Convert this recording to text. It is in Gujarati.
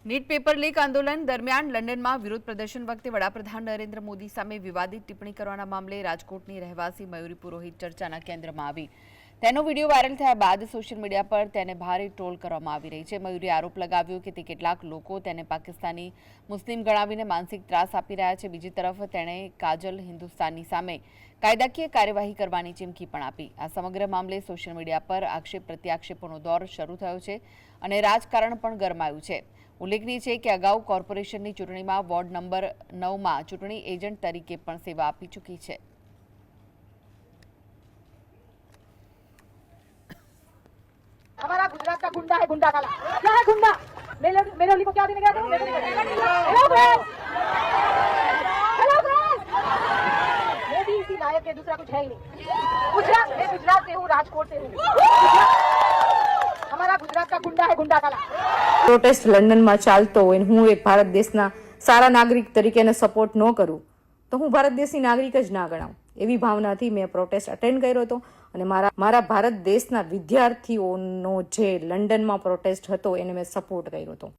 નીટ પેપર લીક આંદોલન દરમિયાન લંડનમાં વિરોધ પ્રદર્શન વખતે વડાપ્રધાન નરેન્દ્ર મોદી સામે વિવાદિત ટિપ્પણી કરવાના મામલે રાજકોટની રહેવાસી મયુરી પુરોહિત ચર્ચાના કેન્દ્રમાં આવી। તેનો વિડીયો વાયરલ થયા બાદ સોશિયલ મીડિયા પર તેને ભારે ટ્રોલ કરવામાં આવી રહી છે। મયુરીએ આરોપ લગાવ્યો કે તે કેટલાક લોકો તેને પાકિસ્તાની મુસ્લિમ ગણાવીને માનસિક ત્રાસ આપી રહ્યા છે। બીજી તરફ તેણે કાજલ હિન્દુસ્તાની સામે કાયદાકીય કાર્યવાહી કરવાની ચીમકી પણ આપી। આ સમગ્ર મામલે સોશિયલ મીડિયા પર આક્ષેપ પ્રત્યાક્ષેપોનો દોર શરૂ થયો છે અને રાજકારણ પણ ગરમાયું છે। ઉલ્લેખનીય છે કે અગાઉ કોર્પોરેશનની ચૂંટણીમાં વોર્ડ નંબર 9માં ચૂંટણી એજન્ટ તરીકે પણ સેવા આપી ચૂકી છે। हमारा गुजरात का गुंडा है, गुंडा काला। क्या है गुंडा? मेरे अली को क्या देने गया था? Hello friends, hello friends. Modi इसी लायक है, दूसरा कुछ है ही नहीं। मैं गुजरात से हूँ, राजकोट से हूँ। हमारा गुजरात का गुंडा है, गुंडा काला। પ્રોટેસ્ટ લંડનમાં ચાલતો હોય હું એક ભારત દેશના સારા નાગરિક તરીકે એને સપોર્ટ ન કરું તો હું ભારત દેશની નાગરિક જ ના ગણાવું। એવી ભાવનાથી મેં પ્રોટેસ્ટ અટેન્ડ કર્યો હતો અને મારા ભારત દેશના વિદ્યાર્થીઓનો જે લંડનમાં પ્રોટેસ્ટ હતો એને મેં સપોર્ટ કર્યો હતો।